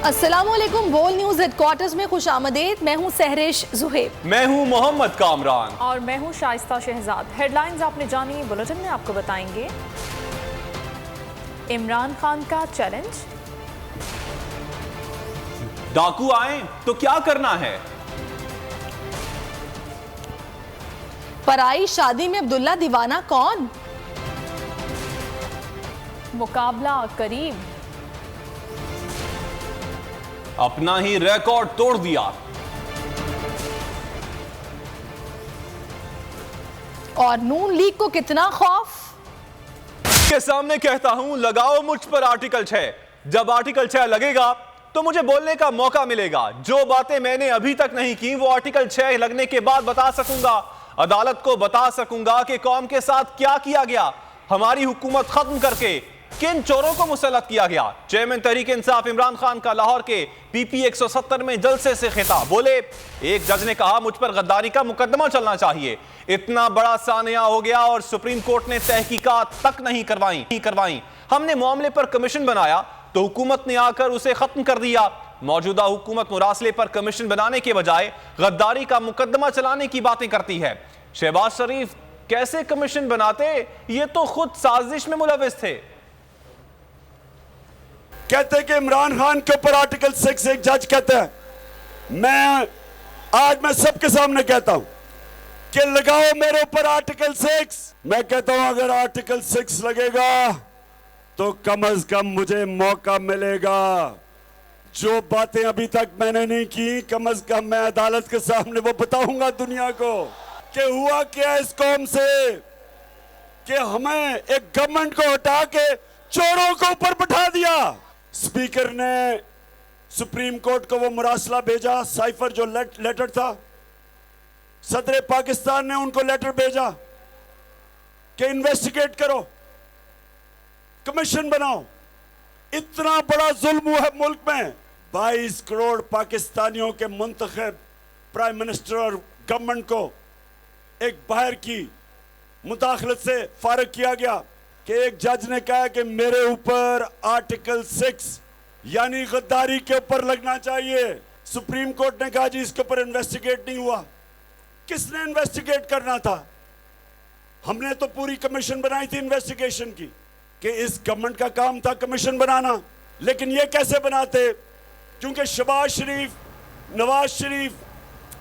अस्सलामुअलैकुम। बोल news headquarters में खुश आमदेद। मैं हूँ सहरिश जुहेब। मैं हूँ मोहम्मद कामरान और मैं हूँ शाइस्ता शहजाद। हेडलाइंस आपने जानी, बुलेटिन में आपको बताएंगे। इमरान खान का चैलेंज, डाकू आए तो क्या करना है, पराई शादी में अब्दुल्ला दीवाना कौन, मुकाबला करीब, अपना ही रिकॉर्ड तोड़ दिया, और नून लीग को कितना खौफ। के सामने कहता हूं लगाओ मुझ पर आर्टिकल 6। जब आर्टिकल 6 लगेगा तो मुझे बोलने का मौका मिलेगा। जो बातें मैंने अभी तक नहीं की वो आर्टिकल 6 लगने के बाद बता सकूंगा। अदालत को बता सकूंगा कि कौम के साथ क्या किया गया, हमारी हुकूमत खत्म करके किन चोरों को मुसल्लत किया गया। चेयरमैन तहरीक इंसाफ इमरान खान का लाहौर के पीपी 170 में जलसे से खिताब। बोले, एक जज ने कहा मुझ पर गद्दारी का मुकदमा चलना चाहिए। इतना बड़ा सानिया हो गया और सुप्रीम कोर्ट ने तहकीकात तक नहीं करवाई। हमने मामले पर कमीशन बनाया तो हुकूमत ने आकर उसे खत्म कर दिया। मौजूदा हुकूमत मुरासले पर कमीशन बनाने के बजाय गद्दारी का मुकदमा चलाने की बातें करती है। शहबाज शरीफ कैसे कमीशन बनाते, ये तो खुद साजिश में मुलविस थे। कहते कि इमरान खान के ऊपर आर्टिकल 6 एक जज कहता है, मैं सबके सामने कहता हूं कि लगाओ मेरे ऊपर आर्टिकल 6। मैं कहता हूं अगर आर्टिकल 6 लगेगा तो कम से कम मुझे मौका मिलेगा। जो बातें अभी तक मैंने नहीं की कम से कम मैं अदालत के सामने वो बताऊंगा दुनिया को कि हुआ क्या इस कौम से कि हमें एक गवर्नमेंट को हटा के चोरों को ऊपर बैठा दिया। स्पीकर ने सुप्रीम कोर्ट को वो मुरासला भेजा, साइफर जो लेटर था। सदर पाकिस्तान ने उनको लेटर भेजा कि इन्वेस्टिगेट करो, कमीशन बनाओ। इतना बड़ा जुल्म हुआ है मुल्क में। 22 करोड़ पाकिस्तानियों के मुंतखब प्राइम मिनिस्टर और गवर्नमेंट को एक बाहर की मुदाखलत से फारिग किया गया कि एक जज ने कहा कि मेरे ऊपर आर्टिकल 6 यानी गद्दारी के ऊपर लगना चाहिए। सुप्रीम कोर्ट ने कहा जी इसके ऊपर इन्वेस्टिगेट नहीं हुआ। किसने इन्वेस्टिगेट करना था? हमने तो पूरी कमीशन बनाई थी इन्वेस्टिगेशन की कि इस गवर्नमेंट का काम था कमीशन बनाना। लेकिन ये कैसे बनाते? क्योंकि शहबाज शरीफ, नवाज शरीफ,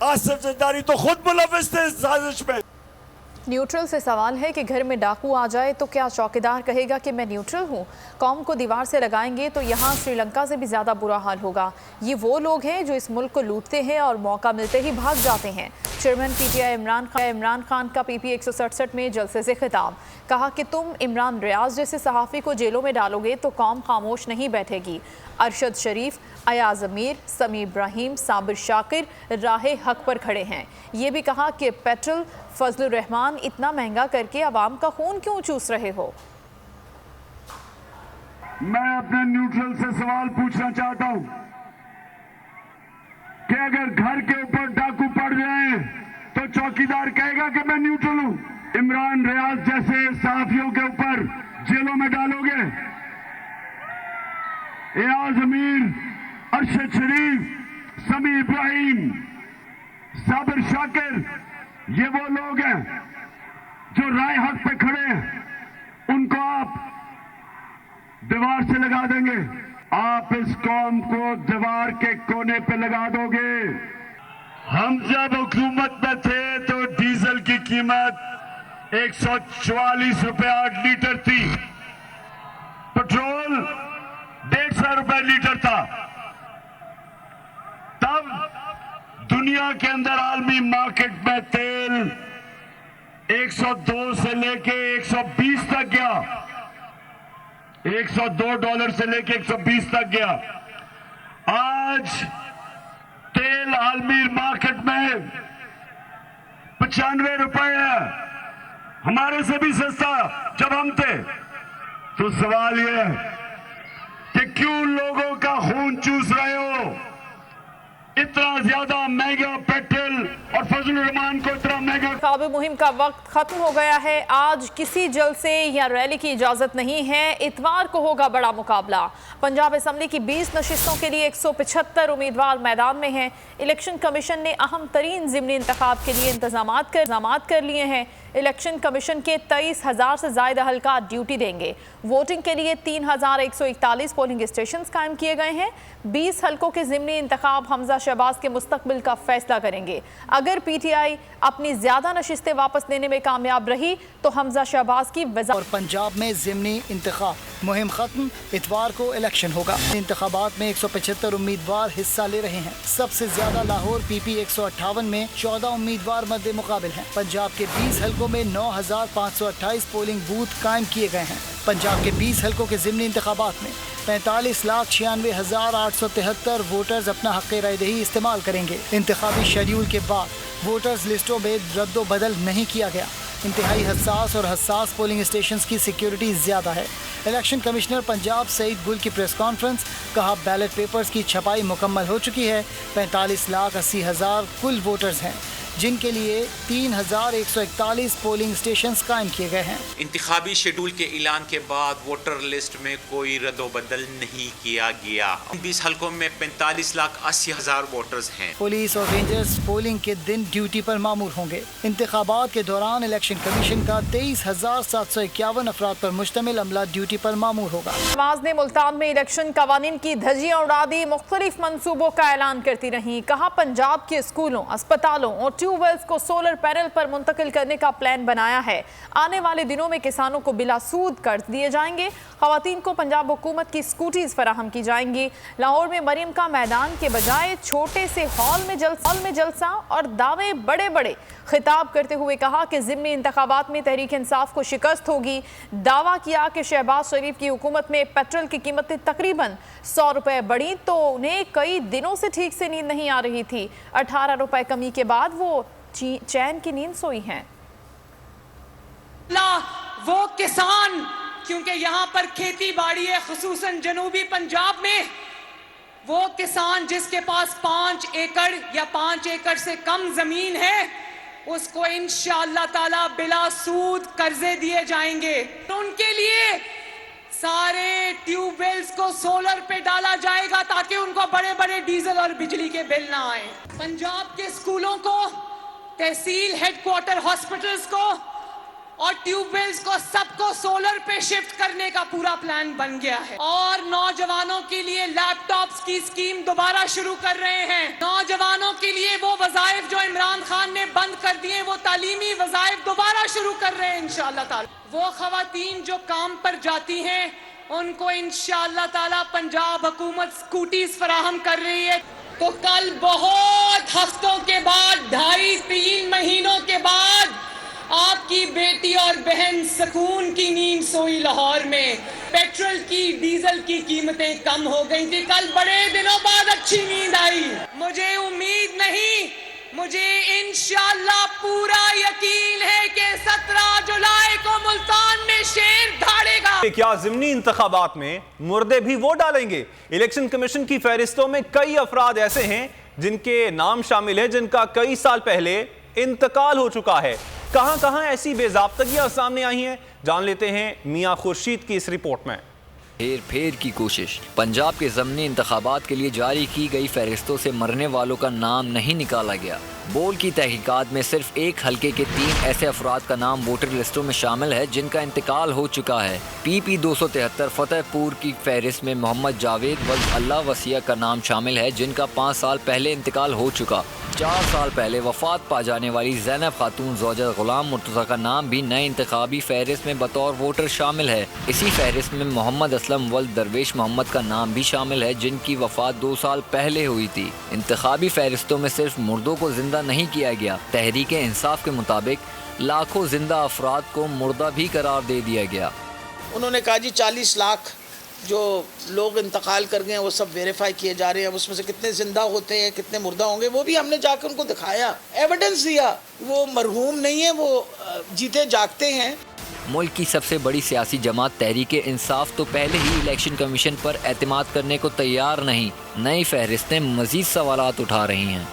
आसिफ जरदारी तो खुद मुलविस थे इस साजिश में। न्यूट्रल से सवाल है कि घर में डाकू आ जाए तो क्या चौकीदार कहेगा कि मैं न्यूट्रल हूँ? कौम को दीवार से लगाएंगे तो यहाँ श्रीलंका से भी ज़्यादा बुरा हाल होगा। ये वो लोग हैं जो इस मुल्क को लूटते हैं और मौका मिलते ही भाग जाते हैं। चेयरमैन पीटीआई इमरान खान का पीपी 167 में जलसे से खिताब। कहा कि तुम इमरान रियाज जैसे सहाफ़ी को जेलों में डालोगे तो कौम खामोश नहीं बैठेगी। अरशद शरीफ, अयाज अमीर, समी इब्राहिम, साबिर शाकिर राहे हक पर खड़े हैं। ये भी कहा कि पेट्रोल फजलुर रहमान इतना महंगा करके आवाम का खून क्यों चूस रहे हो? मैं अपने न्यूट्रल से सवाल पूछना चाहता हूं कि अगर घर के ऊपर डाकू पड़ जाए तो चौकीदार कहेगा कि मैं न्यूट्रल हूं। इमरान रियाज जैसे सहाफियों के ऊपर जेलों में डालोगे। एयाज अमीर, अरशद शरीफ, समी इब्राहिम, साबिर शाकिर, ये वो लोग हैं जो राय हक पे खड़े हैं। उनको आप दीवार से लगा देंगे। आप इस कौम को दीवार के कोने पे लगा दोगे। हम जब हुकूमत में थे तो डीजल की कीमत 144 रुपए 8 लीटर थी। पेट्रोल 150 रुपए लीटर था। तब दुनिया के अंदर आलमी मार्केट में तेल 102 से लेके 120 तक गया। $102 से लेके 120 तक गया। आज तेल आलमी मार्केट में 95 रुपए है, हमारे से भी सस्ता जब हम थे। तो सवाल यह है कि क्यों लोगों का खून चूस रहे हो? इतना ज्यादा महंगा पेट्रोल और फजल रहमान को इतना महंगा इंतखाबी मुहिम का वक्त खत्म हो गया है। आज किसी जलसे या रैली की इजाजत नहीं है। इतवार को होगा बड़ा मुकाबला। पंजाब असेंबली की 20 नशिस्तों के लिए 175 उम्मीदवार मैदान में हैं। इलेक्शन कमीशन ने अहम तरीन ज़िमनी इंतखाब के लिए इंतजामात कर लिए हैं। इलेक्शन कमीशन के 23,000 से ज़ायद अहलकार ड्यूटी देंगे। वोटिंग के लिए 3,141 पोलिंग स्टेशन कायम किए गए हैं। 20 हल्कों के ज़िमनी इंतखाब हमजा शहबाज के मुस्तकबिल का फैसला करेंगे। अगर PTI अपनी ज़्यादा नशिस्तें वापस लेने में कामयाब रही तो हमजा शहबाज की वज़ा और पंजाब में ज़िमनी इंतखाब मुहिम खत्म। इतवार को इलेक्शन होगा। इंतखाबात में 175 उम्मीदवार हिस्सा ले रहे हैं। सबसे ज्यादा लाहौर PP 158 में 14 उम्मीदवार मद्दे मुकाबिल हैं। पंजाब के 20 हल्कों में 9,528 पोलिंग बूथ कायम किए गए हैं। पंजाब के 20 हल्कों के ज़िमनी इंतखाबात में 45,96,873 वोटर्स अपना हक़ रायदही इस्तेमाल करेंगे। इंतखाबी शेड्यूल के बाद वोटर्स लिस्टों में रद्दो बदल नहीं किया गया। इंतहाई हसास पोलिंग स्टेशन की सिक्योरिटी ज़्यादा है। इलेक्शन कमिश्नर पंजाब सईद गुल की प्रेस कॉन्फ्रेंस, कहा बैलेट पेपर्स की छपाई मुकम्मल हो चुकी है। 45,80,000 कुल वोटर्स हैं जिनके लिए 3,141 पोलिंग स्टेशंस कायम किए गए हैं। इंतखाबी शेड्यूल के ऐलान के बाद वोटर लिस्ट में कोई रद्दोबदल नहीं किया गया। 20 हल्कों में 45,80,000 वोटर्स हैं। पुलिस और रेंजर्स पोलिंग के दिन ड्यूटी पर मामूर होंगे। इंतखाबात के दौरान इलेक्शन कमीशन का 23,751 अफराद पर मुश्तमिल अमला ड्यूटी पर मामूर होगा। नवाज ने मुल्तान में इलेक्शन कवानीन की धज्जियां उड़ा दी। मुख्तलिफ मंसूबों का ऐलान करती रही। कहा पंजाब के स्कूलों, अस्पतालों और ट्यूबवेल्स को सोलर पैनल पर मुंतकिल करने का प्लान बनाया है। आने वाले दिनों में किसानों को बिला सूद कर्ज दिए जाएंगे। खवातीन को पंजाब हुकूमत की स्कूटीज फराहम की जाएंगी। लाहौर में मरियम का मैदान के बजाय छोटे से हॉल में जलसा और दावे बड़े बड़े। खिताब करते हुए कहा कि ज़िमनी इंतखाबात में तहरीक इंसाफ को शिकस्त होगी। दावा किया कि शहबाज शरीफ की हुकूमत में पेट्रोल की कीमतें तकरीबन 100 रुपये बढ़ी तो उन्हें कई दिनों से ठीक से नींद नहीं आ रही थी। 18 रुपये कमी के बाद वो चैन की नींद सोई हैं। वो किसान, क्योंकि यहाँ पर खेती बाड़ी है, खुसूसन जनूबी पंजाब में, वो किसान जिसके पास 5 एकड़ या 5 एकड़ से कम जमीन है, उसको इंशाअल्लाह ताला बिला सूद कर्जे दिए जाएंगे। उनके लिए सारे ट्यूबवेल्स को सोलर पे डाला जाएगा ताकि उनको बड़े बड़े डीजल और बिजली के बिल ना आए। पंजाब के स्कूलों को, तहसील हेडक्वार्टर हॉस्पिटल्स को और ट्यूबवेल्स को सबको सोलर पे शिफ्ट करने का पूरा प्लान बन गया है। और नौजवानों के लिए लैपटॉप्स की स्कीम दोबारा शुरू कर रहे हैं। नौजवानों के लिए वो वज़ाइफ जो इमरान खान ने बंद कर दिए, वो तालीमी वज़ाइफ दोबारा शुरू कर रहे हैं इंशाअल्लाह ताला। वो खवातीन जो काम पर जाती हैं उनको इंशाअल्लाह ताला पंजाब हुकूमत स्कूटीज फराहम कर रही है। तो कल बहुत हफ्तों के बाद, 2.5-3 महीनों के बाद आपकी बेटी और बहन सुकून की नींद सोई। लाहौर में पेट्रोल की, डीजल की कीमतें कम हो गई थी। कल बड़े दिनों बाद अच्छी नींद आई। मुझे उम्मीद नहीं, मुझे इंशाअल्लाह पूरा यकीन है कि 17 जुलाई को मुल्तान में शेर धाड़ेगा। क्या ज़िमनी इंतखाबात में मुर्दे भी वोट डालेंगे? इलेक्शन कमीशन की फहरिस्तों में कई अफराद ऐसे हैं जिनके नाम शामिल है जिनका कई साल पहले इंतकाल हो चुका है। कहां कहां ऐसी बेज़ाब्तगियां सामने आई हैं, जान लेते हैं मियां खुर्शीद की इस रिपोर्ट में। हेर फेर की कोशिश। पंजाब के ज़मनी इंतखाबात के लिए जारी की गई फहरिस्तों से मरने वालों का नाम नहीं निकाला गया। बोर्ड की तहकीकात में सिर्फ एक हल्के के 3 ऐसे अफराद का नाम वोटर लिस्टों में शामिल है जिनका इंतकाल हो चुका है। PP 273 फतेहपुर की फहरिस्त में मोहम्मद जावेद वल्द अल्लाह वसिया का नाम शामिल है जिनका 5 साल पहले इंतकाल हो चुका। 4 साल पहले वफात पा जाने वाली ज़ैनब खातून ज़ौजा गुलाम मुर्तज़ा का नाम भी नए इंतखाबी फहरिस्त में बतौर वोटर शामिल है। इसी फहरिस्त में मोहम्मद असलम वल्द दरवेश मोहम्मद का नाम भी शामिल है जिनकी वफात 2 साल पहले हुई थी। इंतखाबी फहरिस्तों में सिर्फ मुर्दों को जिंदा नहीं किया गया, तहरीक इंसाफ के मुताबिक लाखों जिंदा अफराद को मुर्दा भी करार दे दिया गया। उन्होंने कहा जी 40 लाख जो लोग इंतकाल कर गए हैं वो सब वेरीफाई किए जा रहे हैं, उसमें से कितने जिंदा होते हैं, कितने मुर्दा होंगे, वो भी हमने जाकर उनको दिखाया, एविडेंस दिया। वो मरहूम नहीं है, वो जीते जागते हैं। मुल्क की सबसे बड़ी सियासी जमात तहरीक इंसाफ तो पहले ही इलेक्शन कमीशन पर एतमाद करने को तैयार नहीं। नई फहरिस्तें मजीद सवालात उठा रही हैं।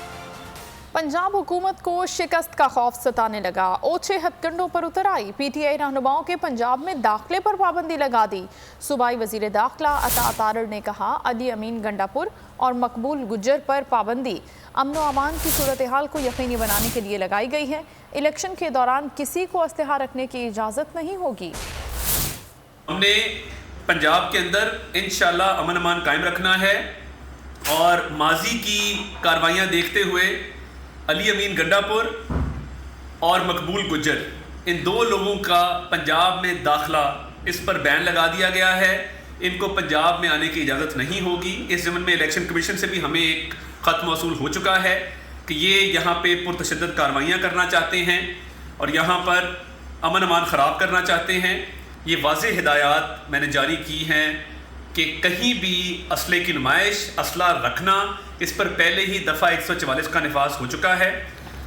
पंजाब हुकूमत को शिकस्त का खौफ सताने लगा। ओछे हथकंडों पर उतर आई। पीटीआई रहनुमाओं के पंजाब में दाखिले पर पाबंदी लगा दी। सूबाई वजीर दाखिला अता तारड़ ने कहा, अली अमीन गंडापुर और मकबूल गुज्जर पर पाबंदी अमन व अमान की सूरत हाल को यकीनी बनाने के लिए लगाई गई है। इलेक्शन के दौरान किसी को असलहा रखने की इजाज़त नहीं होगी। हमने पंजाब के अंदर इंशाल्लाह अमन अमान कायम रखना है और माजी की कार्रवाइयाँ देखते हुए अली अमीन गंडापुर और मकबूल गुज्जर, इन दो लोगों का पंजाब में दाखिला, इस पर बैन लगा दिया गया है। इनको पंजाब में आने की इजाज़त नहीं होगी। इस ज़मन में इलेक्शन कमीशन से भी हमें एक ख़त मौसूल हो चुका है कि ये यहाँ पे पुरतशद्दद कार्रवाइयाँ करना चाहते हैं और यहाँ पर अमन अमान ख़राब करना चाहते हैं। ये वाज़ेह हिदायत मैंने जारी की हैं कि कहीं भी असले की नुमाइश, असला रखना, इस पर पहले ही दफ़ा 144 का निफाज हो चुका है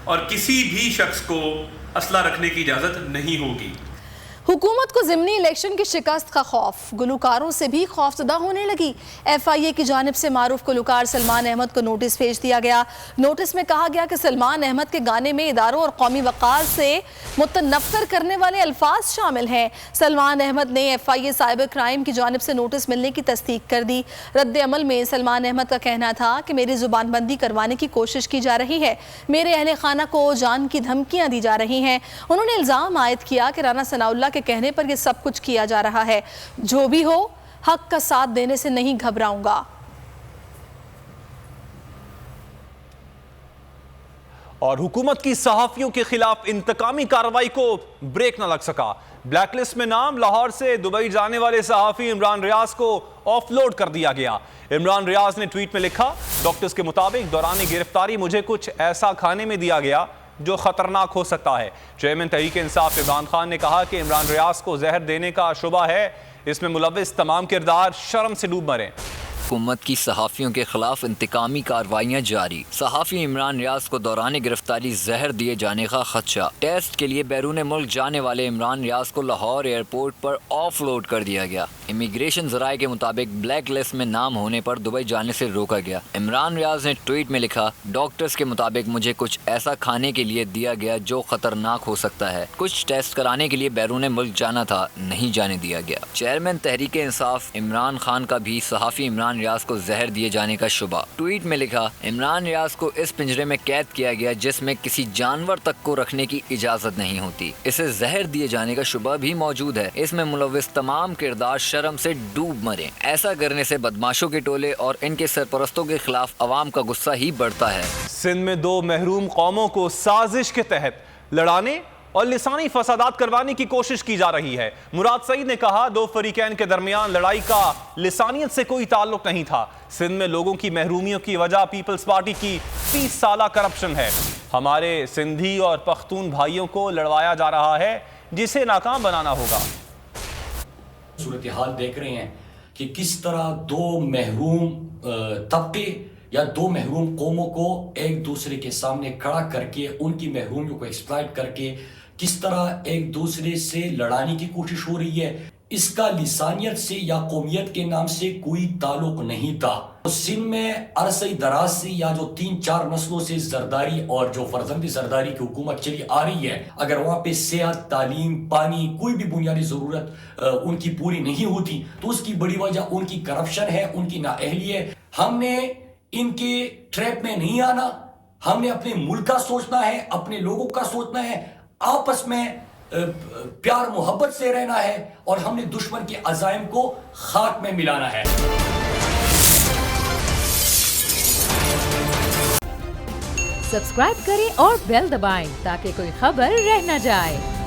और किसी भी शख्स को असला रखने की इजाज़त नहीं होगी। हुकूमत को ज़िमनी इलेक्शन की शिकस्त का खौफ, गुलकारों से भी खौफजदा होने लगी। FIA की जानिब से मारूफ गुलकार सलमान अहमद को नोटिस भेज दिया गया। नोटिस में कहा गया कि सलमान अहमद के गाने में इदारों और कौमी वक़ार से मुतनफ़्फ़िर करने वाले अल्फाज शामिल हैं। सलमान अहमद ने FIA साइबर क्राइम की जानिब से नोटिस मिलने की तस्दीक कर दी। रद्द अमल में सलमान अहमद का कहना था कि मेरी ज़ुबानबंदी करवाने की कोशिश की जा रही है, मेरे अहले खाना को जान की धमकियाँ दी जा रही हैं। उन्होंने इल्ज़ाम आयद किया कि राना सनाउल्लाह के कहने पर यह सब कुछ किया जा रहा है। जो भी हो, हक का साथ देने से नहीं घबराऊंगा। और हुकूमत की सहाफियों के खिलाफ इंतकामी कार्रवाई को ब्रेक न लग सका। ब्लैकलिस्ट में नाम, लाहौर से दुबई जाने वाले सहाफी इमरान रियाज को ऑफलोड कर दिया गया। इमरान रियाज ने ट्वीट में लिखा, डॉक्टर्स के मुताबिक दौरान गिरफ्तारी मुझे कुछ ऐसा खाने में दिया गया जो खतरनाक हो सकता है। चेयरमैन तहरीक इंसाफ इमरान खान ने कहा कि इमरान रियाज को जहर देने का शुबा है, इसमें मुलव्विस तमाम किरदार शर्म से डूब मरे। हुकूमत की सहाफ़ियों के खिलाफ इंतकामी कार्रवाइयाँ जारी। सहाफ़ी इमरान रियाज को दौरान गिरफ्तारी जहर दिए जाने का खदशा। टेस्ट के लिए बैरून मुल्क जाने वाले इमरान रियाज को लाहौर एयरपोर्ट पर ऑफलोड कर दिया गया। इमिग्रेशन ज़राए के मुताबिक ब्लैक लिस्ट में नाम होने पर दुबई जाने से रोका गया। इमरान रियाज ने ट्वीट में लिखा, डॉक्टर्स के मुताबिक मुझे कुछ ऐसा खाने के लिए दिया गया जो खतरनाक हो सकता है। कुछ टेस्ट कराने के लिए बैरून मुल्क जाना था, नहीं जाने दिया गया। चेयरमैन तहरीक इंसाफ इमरान खान का भी सहाफ़ी इमरान रियाज को जहर दिए जाने का शुबा। ट्वीट में लिखा, इमरान रियाज को इस पिंजरे में कैद किया गया जिसमें किसी जानवर तक को रखने की इजाजत नहीं होती। इसे जहर दिए जाने का शुबा भी मौजूद है। इसमें मुलव्विस तमाम किरदार शर्म से डूब मरे। ऐसा करने से बदमाशों के टोले और इनके सरपरस्तों के खिलाफ अवाम का गुस्सा ही बढ़ता है। सिंध में दो महरूम कौमों को साजिश के तहत लड़ाने और लिसानी फसादात करवाने की कोशिश की जा रही है। मुराद सईद ने कहा, दो फरीकैन के दरमियान लड़ाई का लिसानियत से कोई ताल्लुक नहीं था। सिंध में लोगों की महरूमियों की वजह पीपल्स पार्टी की 30 साला करप्शन है। हमारे सिंधी और पख्तून भाइयों को लड़वाया जा रहा है जिसे नाकाम बनाना होगा। सूरत हाल देख रहे हैं कि किस तरह दो महरूम तबके या दो महरूम कौमों को एक दूसरे के सामने खड़ा करके उनकी महरूमियों को एक्सप्लॉइट करके किस तरह एक दूसरे से लड़ाने की कोशिश हो रही है। इसका लिसानियत से या कौमियत के नाम से कोई ताल्लुक नहीं था। तो सिंध में अरसे दराज से या जो 3-4 नस्लों से जरदारी और जो फर्जंदी जरदारी की हुकूमत चली आ रही है, अगर वहाँ पे सेहत, तालीम, पानी, कोई भी बुनियादी ज़रूरत उनकी पूरी नहीं होती तो उसकी बड़ी वजह उनकी करप्शन है, उनकी नाअहली है। हमने इनके ट्रैप में नहीं आना, हमने अपने मुल्क का सोचना है, अपने लोगों का सोचना है, आपस में प्यार मोहब्बत से रहना है और हमने दुश्मन के अज़ाइम को खाक में मिलाना है। सब्सक्राइब करें और बेल दबाएं ताकि कोई खबर रह न जाए।